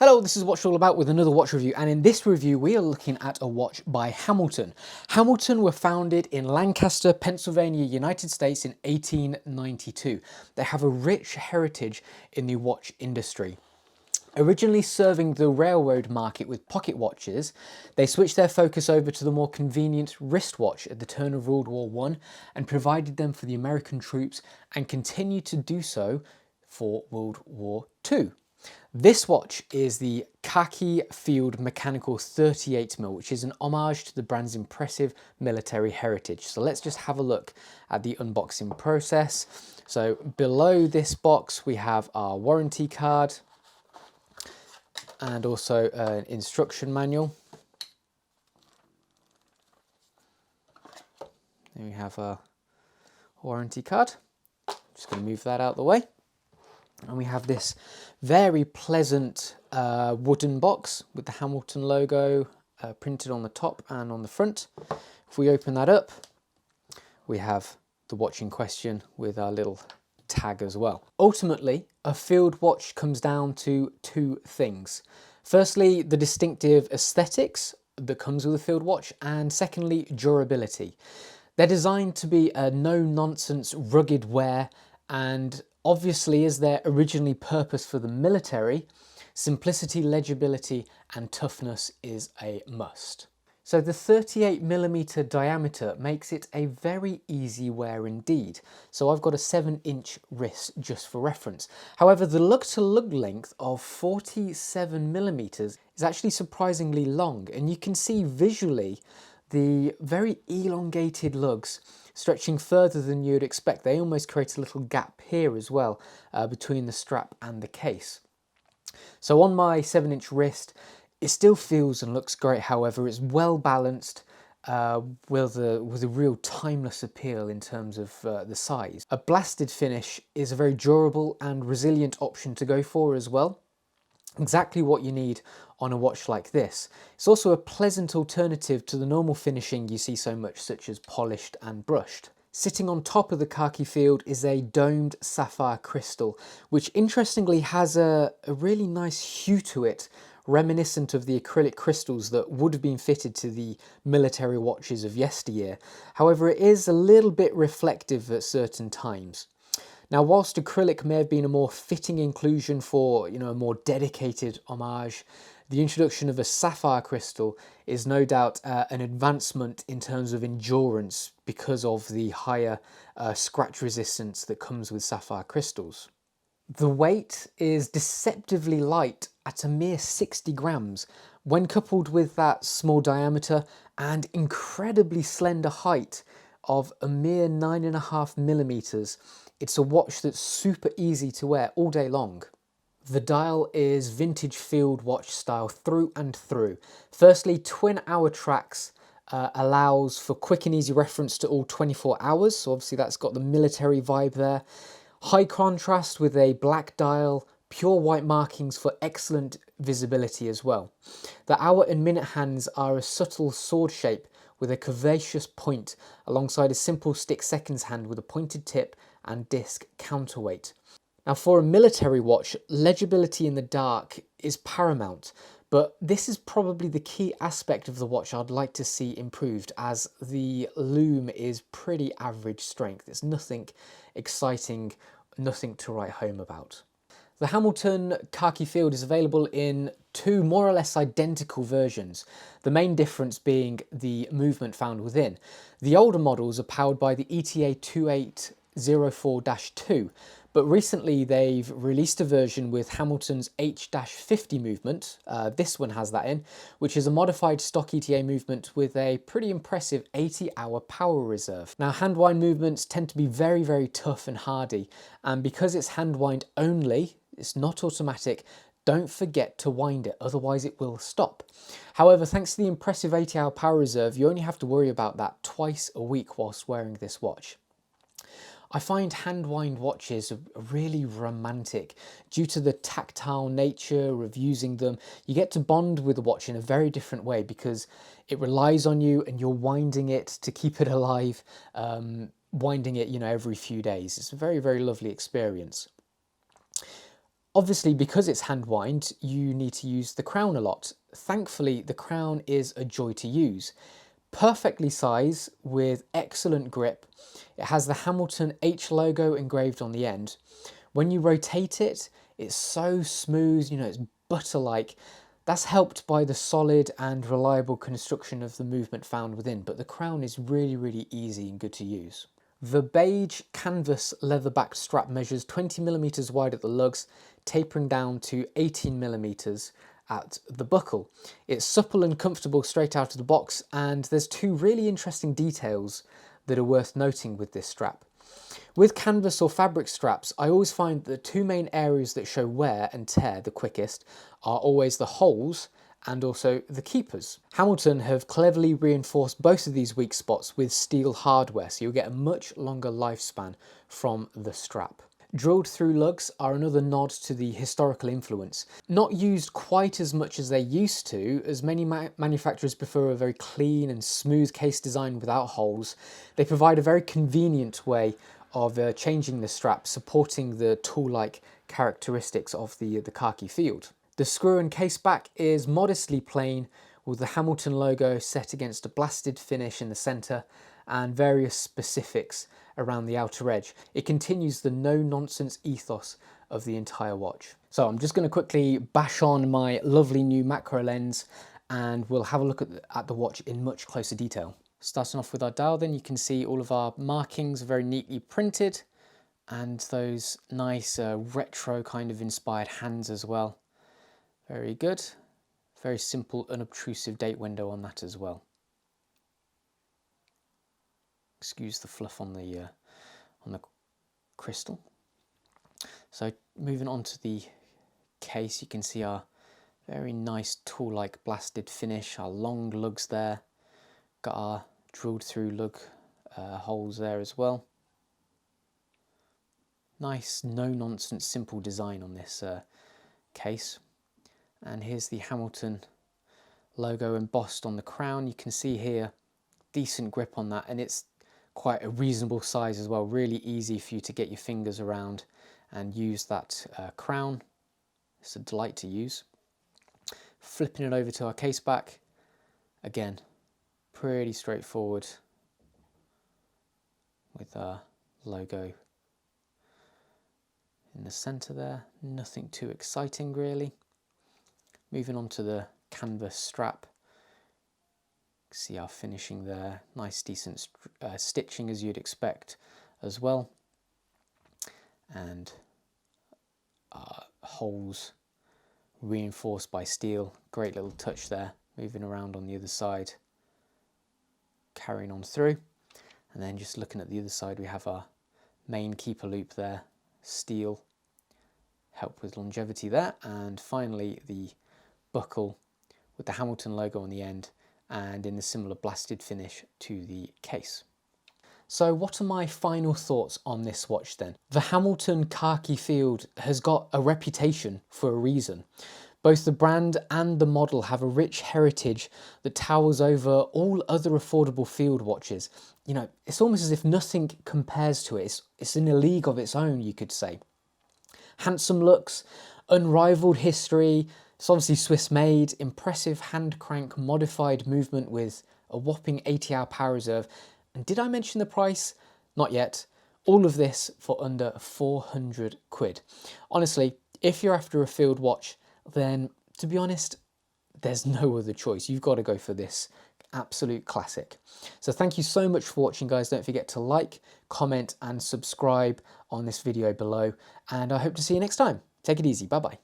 Hello, this is Watch All About with another watch review, and in this review we are looking at a watch by Hamilton. Hamilton were founded in Lancaster, Pennsylvania, United States in 1892. They have a rich heritage in the watch industry. Originally serving the railroad market with pocket watches, they switched their focus over to the more convenient wristwatch at the turn of World War I and provided them for the American troops and continued to do so for World War II. This watch is the Khaki Field Mechanical 38mm, which is an homage to the brand's impressive military heritage. So let's just have a look at the unboxing process. So below this box we have our warranty card and also an instruction manual. Then we have our warranty card. Just going to move that out of the way. And we have this very pleasant wooden box with the Hamilton logo printed on the top and on the front. If we open that up, we have the watch in question with our little tag as well. Ultimately, a field watch comes down to two things. Firstly, the distinctive aesthetics that comes with a field watch, and secondly, durability. They're designed to be a no-nonsense, rugged wear, and obviously, as they're originally purposed for the military, simplicity, legibility and toughness is a must. So the 38mm diameter makes it a very easy wear indeed. So I've got a 7-inch wrist just for reference. However, the lug-to-lug length of 47mm is actually surprisingly long, and you can see visually the very elongated lugs stretching further than you'd expect. They almost create a little gap here as well between the strap and the case. So on my 7-inch wrist, it still feels and looks great. However, it's well balanced with a real timeless appeal in terms of the size. A blasted finish is a very durable and resilient option to go for as well. Exactly what you need on a watch like this. It's also a pleasant alternative to the normal finishing you see so much, such as polished and brushed. Sitting on top of the Khaki Field is a domed sapphire crystal, which interestingly has a really nice hue to it, reminiscent of the acrylic crystals that would have been fitted to the military watches of yesteryear. However, it is a little bit reflective at certain times. Now, whilst acrylic may have been a more fitting inclusion for, a more dedicated homage, the introduction of a sapphire crystal is no doubt an advancement in terms of endurance because of the higher scratch resistance that comes with sapphire crystals. The weight is deceptively light at a mere 60 grams. When coupled with that small diameter and incredibly slender height of a mere 9.5mm, it's a watch that's super easy to wear all day long. The dial is vintage field watch style through and through. Firstly, twin-hour tracks allows for quick and easy reference to all 24 hours, so obviously that's got the military vibe there. High contrast with a black dial, pure white markings for excellent visibility as well. The hour and minute hands are a subtle sword shape with a curvaceous point alongside a simple stick seconds hand with a pointed tip and disc counterweight. Now, for a military watch, legibility in the dark is paramount, but this is probably the key aspect of the watch I'd like to see improved, as the lume is pretty average strength. It's nothing exciting, nothing to write home about. The Hamilton Khaki Field is available in two more or less identical versions, the main difference being the movement found within. The older models are powered by the ETA 2804-2, but recently they've released a version with Hamilton's H-50 movement, this one has that in, which is a modified stock ETA movement with a pretty impressive 80-hour power reserve. Now, hand wind movements tend to be very, very tough and hardy, and because it's hand wind only, it's not automatic, don't forget to wind it, otherwise it will stop. However, thanks to the impressive 80-hour power reserve, you only have to worry about that twice a week whilst wearing this watch. I find hand wind watches really romantic due to the tactile nature of using them. You get to bond with the watch in a very different way because it relies on you and you're winding it to keep it alive, winding it, every few days. It's a very, very lovely experience. Obviously, because it's hand wind, you need to use the crown a lot. Thankfully, the crown is a joy to use. Perfectly sized with excellent grip. It has the Hamilton H logo engraved on the end. When you rotate it, it's so smooth, you know, it's butter-like. That's helped by the solid and reliable construction of the movement found within, but the crown is really, really easy and good to use. The beige canvas leather-backed strap measures 20mm wide at the lugs, tapering down to 18mm at the buckle. It's supple and comfortable straight out of the box, and there's two really interesting details that are worth noting with this strap. With canvas or fabric straps, I always find the two main areas that show wear and tear the quickest are always the holes and also the keepers. Hamilton have cleverly reinforced both of these weak spots with steel hardware, so you'll get a much longer lifespan from the strap. Drilled through lugs are another nod to the historical influence. Not used quite as much as they used to, as many manufacturers prefer a very clean and smooth case design without holes. They provide a very convenient way of changing the strap, supporting the tool-like characteristics of the khaki field. The screw and case back is modestly plain, with the Hamilton logo set against a blasted finish in the centre and various specifics around the outer edge. It continues the no-nonsense ethos of the entire watch. So I'm just going to quickly bash on my lovely new macro lens and we'll have a look at the watch in much closer detail. Starting off with our dial then, you can see all of our markings are very neatly printed and those nice retro kind of inspired hands as well. Very good. Very simple, unobtrusive date window on that as well. Excuse the fluff on the crystal. So moving on to the case, you can see our very nice tool-like blasted finish, our long lugs there. Got our drilled through lug holes there as well. Nice, no-nonsense, simple design on this case. And here's the Hamilton logo embossed on the crown. You can see here, decent grip on that, and it's quite a reasonable size as well. Really easy for you to get your fingers around and use that crown. It's a delight to use. Flipping it over to our case back, again, pretty straightforward with our logo in the center there. Nothing too exciting really. Moving on to the canvas strap. See our finishing there. Nice decent stitching as you'd expect as well. And our holes reinforced by steel. Great little touch there. Moving around on the other side. Carrying on through. And then just looking at the other side, we have our main keeper loop there. Steel. Help with longevity there. And finally the buckle with the Hamilton logo on the end and in the similar blasted finish to the case. So what are my final thoughts on this watch then? The Hamilton Khaki Field has got a reputation for a reason. Both the brand and the model have a rich heritage that towers over all other affordable field watches. You know, it's almost as if nothing compares to it. It's in a league of its own, you could say. Handsome looks, unrivaled history. It's obviously Swiss made, impressive hand crank modified movement with a whopping 80-hour power reserve. And did I mention the price? Not yet. All of this for under 400 quid. Honestly, if you're after a field watch, then to be honest, there's no other choice. You've got to go for this absolute classic. So thank you so much for watching, guys. Don't forget to like, comment and subscribe on this video below. And I hope to see you next time. Take it easy. Bye-bye.